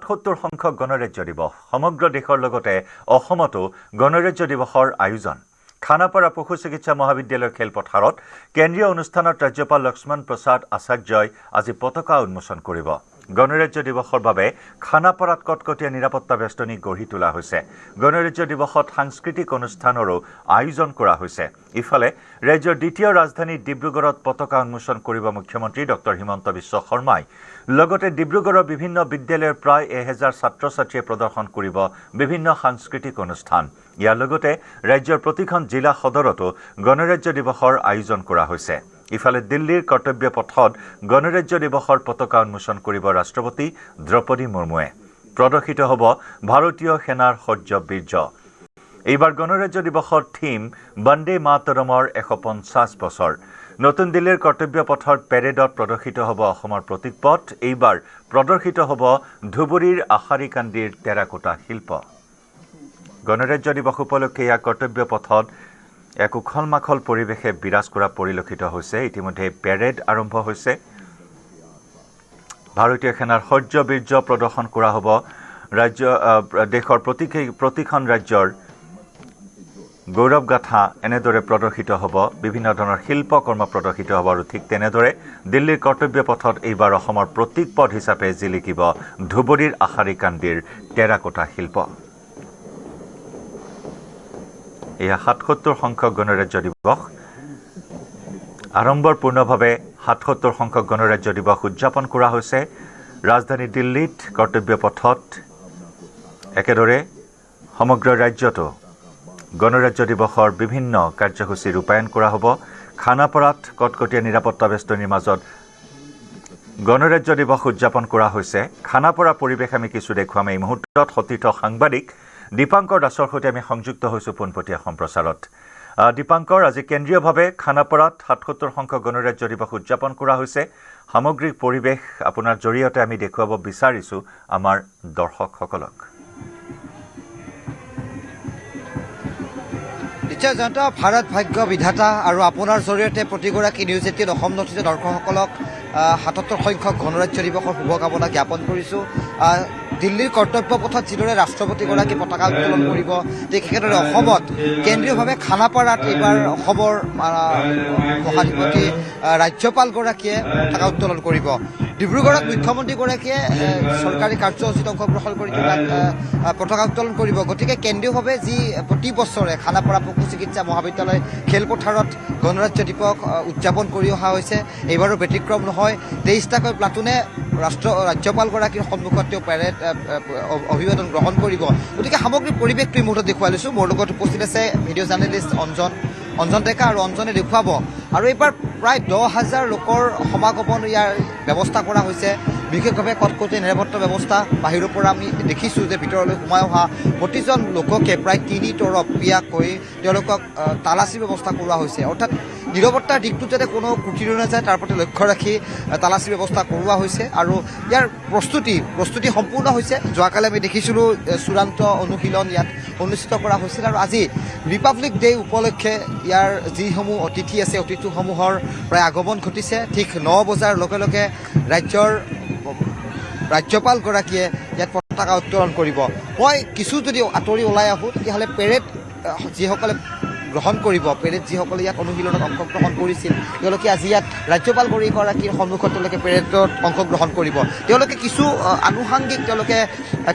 ৭৭ সংখ্যক গণৰাজ্য দিৱস সমগ্ৰ দেশৰ লগতে অসমতো গণৰাজ্য দিৱসৰ আয়োজন খানাপাৰা পশু চিকিৎসা মহাবিদ্যালয় খেলপথাৰত কেন্দ্ৰীয় অনুষ্ঠানত ৰাজ্যপাল লক্ষ্মণ প্ৰসাদ আচাৰ্যই আজি পতাকা উন্মোচন কৰিব গণৰাজ্য দিৱসৰ বাবে খানাপাৰাত কটকটীয়া নিৰাপত্তা বেষ্টনী গঢ়ি তোলা হৈছে গণৰাজ্য দিৱসত সাংস্কৃতিক অনুষ্ঠানৰো আয়োজন কৰা হৈছে ইফালে ৰাজ্যৰ দ্বিতীয় ৰাজধানী ডিব্ৰুগড়ত পতাকা উন্মোচন কৰিব মুখ্যমন্ত্ৰী ডক্টৰ হিমন্ত বিশ্ব শৰ্মাই লগতে ডিব্ৰুগড়ৰ বিভিন্ন বিদ্যালয়ৰ প্ৰায় 1000 ছাত্ৰ-ছাত্ৰীয়ে প্ৰদৰ্শন কৰিব বিভিন্ন সাংস্কৃতিক অনুষ্ঠান ইয়াৰ লগতে ৰাজ্যৰ প্ৰতিখন জিলা সদৰতো গণৰাজ্য দিৱসৰ আয়োজন কৰা হৈছে ইফালে দিল্লীৰ কৰ্তব্য পথত গণৰাজ্য দিৱসৰ পতাকা উন্মোচন কৰিব ৰাষ্ট্ৰপতি দ্ৰৌপদী মুৰ্মুৱে প্ৰদৰ্শিত হ'ব ভাৰতীয় সেনাৰ শৌৰ্য বীৰ্য এইবাৰ গণৰাজ্য দিৱসৰ থিম বন্দে মাতৰমৰ 150 বছৰ নতুন দিল্লীৰ কৰ্তব্য পথৰ পেৰেডত প্ৰদৰ্শিত হ'ব অসমৰ প্ৰতীক পথ এইবাৰ প্ৰদৰ্শিত হ'ব ধুবুৰীৰ আশাৰী কান্দিৰ টেৰাকোটা শিল্প গণৰাজ্য দিৱস উপলক্ষে ইয়াৰ কৰ্তব্য পথত এক উখল-মাখল পৰিৱেশে বিৰাজ কৰা পৰিলক্ষিত হৈছে ইতিমধ্যে পেৰেড আৰম্ভ হৈছে ভাৰতীয় সেনাৰ শৌৰ্য বীৰ্য প্ৰদৰ্শন কৰা হ'ব ৰাজ্য দেশৰ প্ৰতিখন ৰাজ্যৰ গৌৰৱ গাথা এনেদৰে প্ৰদৰ্শিত হ'ব বিভিন্ন ধৰণৰ শিল্পকৰ্ম প্ৰদৰ্শিত হ'ব আৰু ঠিক তেনেদৰে দিল্লীৰ কৰ্তব্য পথত এইবাৰ অসমৰ প্ৰতীক পথ হিচাপে জিলিকিব ধুবুৰীৰ আশাৰী কান্দিৰ টেৰাকোটা শিল্প এয়া ৭৭ সংখ্যক গণৰাজ্য দিৱস আড়ম্বৰপূৰ্ণভাৱে ৭৭ সংখ্যক গণৰাজ্য দিৱস উদযাপন কৰা হৈছে ৰাজধানী দিল্লীত কৰ্তব্য পথত একেদৰে সমগ্ৰ ৰাজ্যতো গণৰাজ্য দিৱসৰ বিভিন্ন কাৰ্যসূচী ৰূপায়ণ কৰা হ'ব খানাপাৰাত কটকটীয়া নিৰাপত্তা বেষ্টনীৰ মাজত গণৰাজ্য দিৱস উদযাপন কৰা হৈছে খানাপাৰা পৰিৱেশ আমি কিছু দেখুৱাম এই মুহূৰ্তত সতীৰ্থ সাংবাদিক দীপাংকৰ দাসৰ সৈতে আমি সংযুক্ত হৈছোঁ পোনপটীয়া সম্প্ৰচাৰত দীপাংকৰ আজি কেন্দ্ৰীয়ভাৱে খানাপাৰাত ৭৭ সংখ্যক গণৰাজ্য দিৱস উদযাপন কৰা হৈছে সামগ্ৰিক পৰিৱেশ আপোনাৰ জৰিয়তে আমি দেখুৱাব বিচাৰিছোঁ আমাৰ দৰ্শকসকলক নিশ্চয় জয়ন্ত ভাৰত ভাগ্য বিধাতা আৰু আপোনাৰ জৰিয়তে প্ৰতিগৰাকী নিউজ 18 অসম নথিত দৰ্শকসকলক ৭৭ সংখ্যক গণৰাজ্য দিৱসৰ শুভকামনা জ্ঞাপন কৰিছোঁ দিল্লীৰ কৰ্তব্য পথত যিদৰে ৰাষ্ট্ৰপতিগৰাকী পতাকা উত্তোলন কৰিব ঠিক একেদৰে অসমত কেন্দ্ৰীয়ভাৱে খানাপাৰাত এইবাৰ অসমৰ মহাধিপতি ৰাজ্যপালগৰাকীয়ে পতাকা উত্তোলন কৰিব ডিব্ৰুগড়ত মুখ্যমন্ত্ৰীগৰাকীয়ে চৰকাৰী কাৰ্যসূচীত অংশগ্ৰহণ কৰি পতাকা উত্তোলন কৰিব গতিকে কেন্দ্ৰীয়ভাৱে যি প্ৰতি বছৰে খানাপাৰা পশু চিকিৎসা মহাবিদ্যালয় খেলপথাৰত গণৰাজ্য দিৱস উদযাপন কৰি অহা হৈছে এইবাৰো ব্যতিক্ৰম নহয় 23টাকৈ প্লাটুনে ৰাজ্যপালগৰাকীৰ সন্মুখত তেওঁ পেৰেড অভিবাদন গ্ৰহণ কৰিব গতিকে সামগ্ৰিক পৰিৱেশটো এই মুহূৰ্তত দেখুৱাই লৈছোঁ মোৰ লগত উপস্থিত আছে ভিডিঅ' জাৰ্নেলিষ্ট অঞ্জন ডেকা আৰু অঞ্জনে দেখুৱাব আৰু এইবাৰ প্ৰায় 10,000 লোকৰ সমাগমন ইয়াৰ ব্যৱস্থা কৰা হৈছে বিশেষভাৱে কটকটীয়া নিৰাপত্তা ব্যৱস্থা বাহিৰৰ পৰা আমি দেখিছোঁ যে ভিতৰলৈ সোমাই অহা প্ৰতিজন লোককে প্ৰায় 3 তৰপীয়াকৈ তেওঁলোকক তালাচী ব্যৱস্থা কৰোৱা হৈছে অৰ্থাৎ নিৰাপত্তাৰ দিশটোত যাতে কোনো ক্ৰুটি নাযায় তাৰ প্ৰতি লক্ষ্য ৰাখি তালাচী ব্যৱস্থা কৰোৱা হৈছে আৰু ইয়াৰ প্ৰস্তুতি সম্পূৰ্ণ হৈছে যোৱাকালি আমি দেখিছিলোঁ চূড়ান্ত অনুশীলন ইয়াত অনুষ্ঠিত কৰা হৈছিল আৰু আজি ৰিপাব্লিক ডে উপলক্ষে ইয়াৰ যিসমূহ অতিথি আছে অতিথিসমূহৰ প্ৰায় আগমন ঘটিছে ঠিক 9 বজাৰ লগে লগে ৰাজ্যপালগৰাকীয়ে ইয়াত পতাকা উত্তোলন কৰিব মই কিছু যদি আঁতৰি ওলাই আহোঁ তেতিয়াহ'লে পেৰেড যিসকলে গ্ৰহণ কৰিব পেৰেড যিসকলে ইয়াত অনুশীলনত অংশগ্ৰহণ কৰিছিল তেওঁলোকে আজি ইয়াত ৰাজ্যপালগৰাকীৰ সন্মুখত তেওঁলোকে পেৰেডত অংশগ্ৰহণ কৰিব তেওঁলোকে কিছু আনুষাংগিক তেওঁলোকে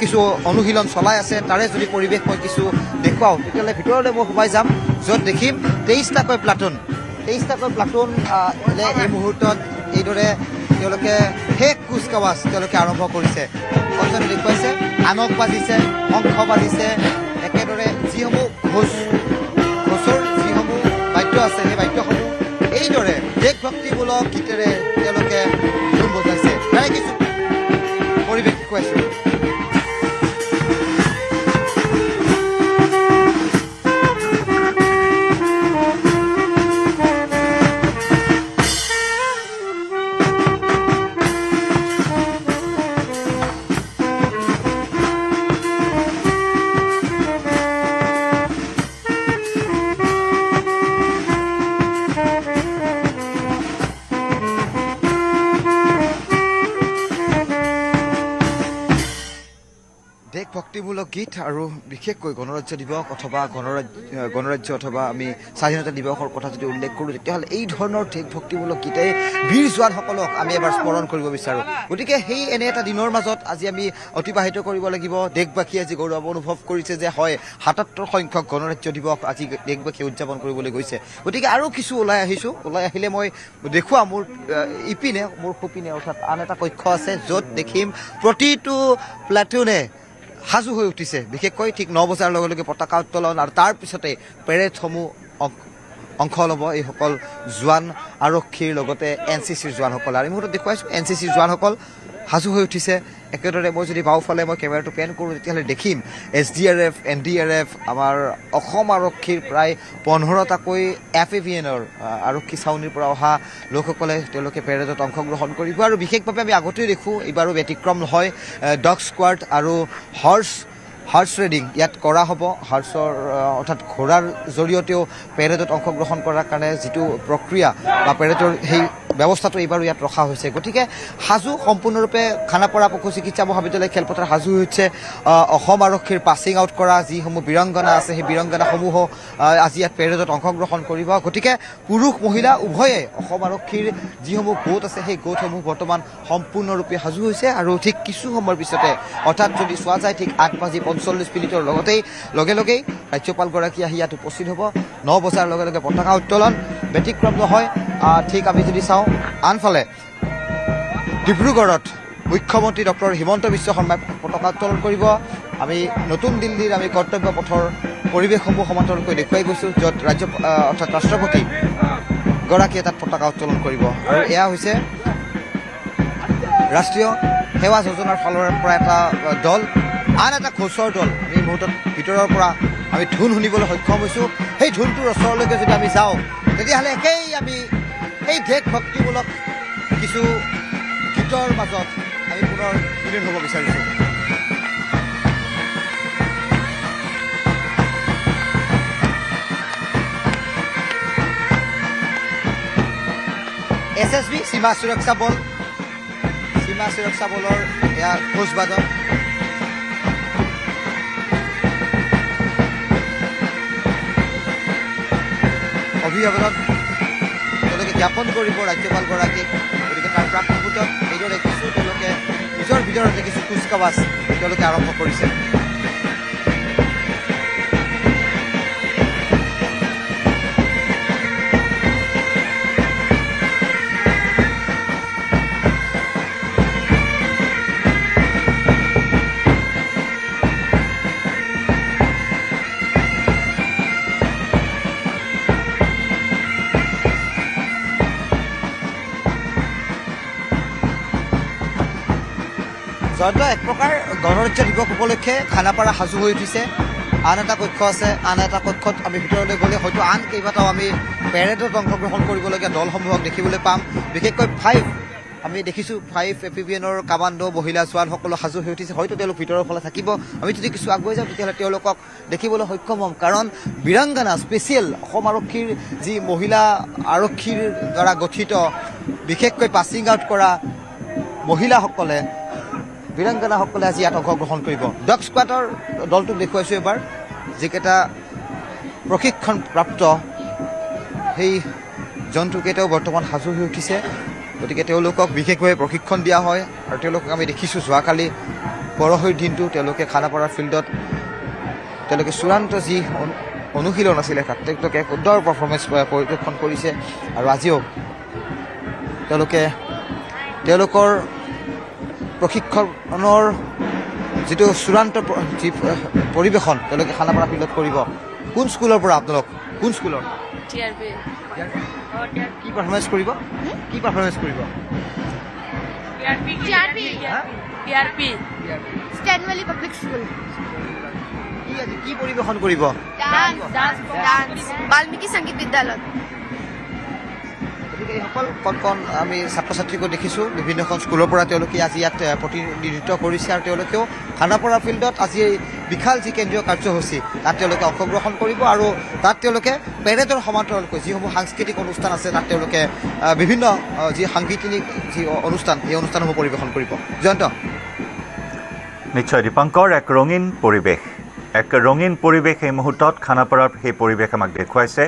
কিছু অনুশীলন চলাই আছে তাৰে যদি পৰিৱেশ মই কিছু দেখুৱাওঁ তেতিয়াহ'লে ভিতৰলৈ মই সোমাই যাম য'ত দেখিম 23টাকৈ প্লাটুন এই মুহূৰ্তত এইদৰে তেওঁলোকে শেষ কুচকাৱাজ তেওঁলোকে আৰম্ভ কৰিছে অঞ্চলে দেখুৱাইছে আনক বাজিছে শংখ বাজিছে একেদৰে যিসমূহ ঘোষৰ যিসমূহ বাদ্য আছে সেই বাদ্যসমূহ এইদৰে দেশভক্তিমূলক গীতেৰে তেওঁলোকে ধুম বজাইছে তাৰে কিছু পৰিৱেশ দেখুৱাইছোঁ দেশ ভক্তিমূলক গীত আৰু বিশেষকৈ গণৰাজ্য দিৱস অথবা গণৰাজ্য অথবা আমি স্বাধীনতা দিৱসৰ কথা যদি উল্লেখ কৰোঁ তেতিয়াহ'লে এই ধৰণৰ দেশ ভক্তিমূলক গীতেই বীৰ জোৱানসকলক আমি এবাৰ স্মৰণ কৰিব বিচাৰোঁ। গতিকে সেই এনে এটা দিনৰ মাজত আজি আমি অতিবাহিত কৰিব লাগিব। দেশবাসীয়ে আজি গৌৰৱ অনুভৱ কৰিছে যে হয় ৭৭ সংখ্যক গণৰাজ্য দিৱস আজি দেশবাসীয়ে উদযাপন কৰিবলৈ গৈছে। গতিকে আৰু কিছু ওলাই আহিলে মই দেখুৱাম মোৰ ইপিনে মোৰ সোঁপিনে অৰ্থাৎ আন এটা কক্ষ আছে য'ত দেখিম প্ৰতিটো প্লাটুনে সাজু হৈ উঠিছে। বিশেষকৈ ঠিক ৯ বজাৰ লগে লগে পতাকা উত্তোলন আৰু তাৰ পিছতে পেৰেডসমূহ অংশ ল'ব এইসকল জোৱান আৰক্ষীৰ লগতে NCCৰ জোৱানসকল। আৰু এই মুহূৰ্তত দেখুৱাইছোঁ NCCৰ জোৱানসকল সাজু হৈ উঠিছে। একেদৰে মই যদি বাওঁফালে মই কেমেৰাটো পেন কৰোঁ তেতিয়াহ'লে দেখিম SDRF NDRF আমাৰ অসম আৰক্ষীৰ প্ৰায় 15টাকৈ FAVNৰ আৰক্ষী ছাউনীৰ পৰা অহা লোকসকলে তেওঁলোকে পেৰেডত অংশগ্ৰহণ কৰিব। আৰু বিশেষভাৱে আমি আগতেই দেখোঁ এইবাৰো ব্যতিক্ৰম নহয়। ডগ স্কোৱাড আৰু হৰ্চ ৰাইডিং ইয়াত কৰা হ'ব। হৰ্চৰ অৰ্থাৎ ঘোঁৰাৰ জৰিয়তেও পেৰেডত অংশগ্ৰহণ কৰাৰ কাৰণে যিটো প্ৰক্ৰিয়া বা পেৰেডৰ সেই ব্যৱস্থাটো এইবাৰো ইয়াত ৰখা হৈছে। গতিকে সাজু সম্পূৰ্ণৰূপে খানাপাৰা পশু চিকিৎসা মহাবিদ্যালয় খেলপথাৰ সাজু হৈছে অসম আৰক্ষীৰ পাছিং আউট কৰা যিসমূহ বীৰাংগনা আছে সেই বীৰাংগনাসমূহো আজি ইয়াত পেৰেডত অংশগ্ৰহণ কৰিব। গতিকে পুৰুষ মহিলা উভয়ে অসম আৰক্ষীৰ যিসমূহ গোট আছে সেই গোটসমূহ বৰ্তমান সম্পূৰ্ণৰূপে সাজু হৈছে। আৰু ঠিক কিছু সময়ৰ পিছতে অৰ্থাৎ যদি চোৱা যায় ঠিক 8:45 লগে লগেই ৰাজ্যপালগৰাকী আহি ইয়াত উপস্থিত হ'ব। 9 বজাৰ লগে লগে পতাকা উত্তোলন ব্যতিক্ৰম নহয়। ঠিক আমি যদি চাওঁ আনফালে ডিব্ৰুগড়ত মুখ্যমন্ত্ৰী ডক্টৰ হিমন্ত বিশ্ব শৰ্মাই পতাকা উত্তোলন কৰিব। আমি নতুন দিল্লীৰ আমি কৰ্তব্য পথৰ পৰিৱেশসমূহ সমান্তৰালকৈ দেখুৱাই গৈছোঁ য'ত অৰ্থাৎ ৰাষ্ট্ৰপতি গৰাকীয়ে তাত পতাকা উত্তোলন কৰিব। আৰু এয়া হৈছে ৰাষ্ট্ৰীয় সেৱা যোজনাৰ ফালৰ পৰা এটা দল, আন এটা ঘোষৰ দল। আমি এই মুহূৰ্তত ভিতৰৰ পৰা আমি ধুন শুনিবলৈ সক্ষম হৈছোঁ। সেই ধুনটোৰ ওচৰলৈকে যদি আমি যাওঁ তেতিয়াহ'লে একেই আমি সেই দেশ ভক্তিমূলক কিছু গীতৰ মাজত আমি পুনৰ বিলীন হ'ব বিচাৰিছোঁ। SSB সীমা সুৰক্ষা বলৰ এয়া ঘোষবাদন। অভিবাদন তেওঁলোকে জ্ঞাপন কৰিব ৰাজ্যপালগৰাকীক। গতিকে তাৰ প্ৰাক মুহূৰ্তত এইদৰে কিছু তেওঁলোকে নিজৰ ভিতৰতে কিছু কুচকাৱাজ তেওঁলোকে আৰম্ভ কৰিছে। যদিও এক প্ৰকাৰ গণৰাজ্য দিৱস উপলক্ষে খানাপাৰা সাজু হৈ উঠিছে। আন এটা কক্ষ আছে, আন এটা কক্ষত আমি ভিতৰলৈ গ'লে হয়তো আন কেইবাটাও আমি পেৰেডত অংশগ্ৰহণ কৰিবলগীয়া দলসমূহক দেখিবলৈ পাম। বিশেষকৈ 5 আমি দেখিছোঁ 5 FAVNৰ কামাণ্ডো মহিলা জোৱানসকলো সাজু হৈ উঠিছে। হয়তো তেওঁলোক ভিতৰৰ ফালে থাকিব। আমি যদি কিছু আগুৱাই যাওঁ তেতিয়াহ'লে তেওঁলোকক দেখিবলৈ সক্ষম হ'ম। কাৰণ বীৰাংগনা স্পেচিয়েল অসম আৰক্ষীৰ যি মহিলা আৰক্ষীৰ দ্বাৰা গঠিত বিশেষকৈ পাছিং আউট কৰা মহিলাসকলে বীৰাংগনাসকলে আজি ইয়াত অংশগ্ৰহণ কৰিব। ডগ স্কোৱাডৰ দলটোক দেখুৱাইছোঁ এবাৰ, যিকেইটা প্ৰশিক্ষণপ্ৰাপ্ত সেই জন্তুকেইটাও বৰ্তমান সাজু হৈ উঠিছে। গতিকে তেওঁলোকক বিশেষভাৱে প্ৰশিক্ষণ দিয়া হয়। আৰু তেওঁলোকক আমি দেখিছোঁ যোৱাকালি পৰহিৰ দিনটো তেওঁলোকে খানাপাৰা ফিল্ডত তেওঁলোকে চূড়ান্ত যি অনুশীলন আছিলে তাত তেওঁলোকে সুন্দৰ পাৰফৰ্মেঞ্চ পৰিৱেশন কৰিছে। আৰু আজিও তেওঁলোকৰ প্ৰশিক্ষণৰ যিটো চূড়ান্ত যি পৰিৱেশন তেওঁলোকে খানাপাৰা ফিল্ডত কৰিব। কোন স্কুলৰ পৰা আপোনালোক? কোন স্কুলৰ? কি পাৰফৰ্মেঞ্চ কৰিব? ষ্টেনভেলি পাব্লিক স্কুল। কি পৰিৱেশন কৰিব? বাল্মীকি সংগীত বিদ্যালয়। গতিকে এইসকল কণ আমি ছাত্ৰ ছাত্ৰীকো দেখিছোঁ বিভিন্নখন স্কুলৰ পৰা তেওঁলোকে আজি ইয়াত প্ৰতিনিধিত্ব কৰিছে। আৰু তেওঁলোকেও খানাপাৰা ফিল্ডত আজি বিশাল যি কেন্দ্ৰীয় কাৰ্যসূচী তাত তেওঁলোকে অংশগ্ৰহণ কৰিব। আৰু তাত তেওঁলোকে পেৰেডৰ সমান্তৰালকৈ যিসমূহ সাংস্কৃতিক অনুষ্ঠান আছে তাত তেওঁলোকে বিভিন্ন যি সাংগীতিক যি অনুষ্ঠান সেই অনুষ্ঠানসমূহ পৰিৱেশন কৰিব। জয়ন্ত। নিশ্চয় দীপাংকৰ এক ৰঙীন পৰিৱেশ এই মুহূৰ্তত খানাপাৰাৰ সেই পৰিৱেশ আমাক দেখুৱাইছে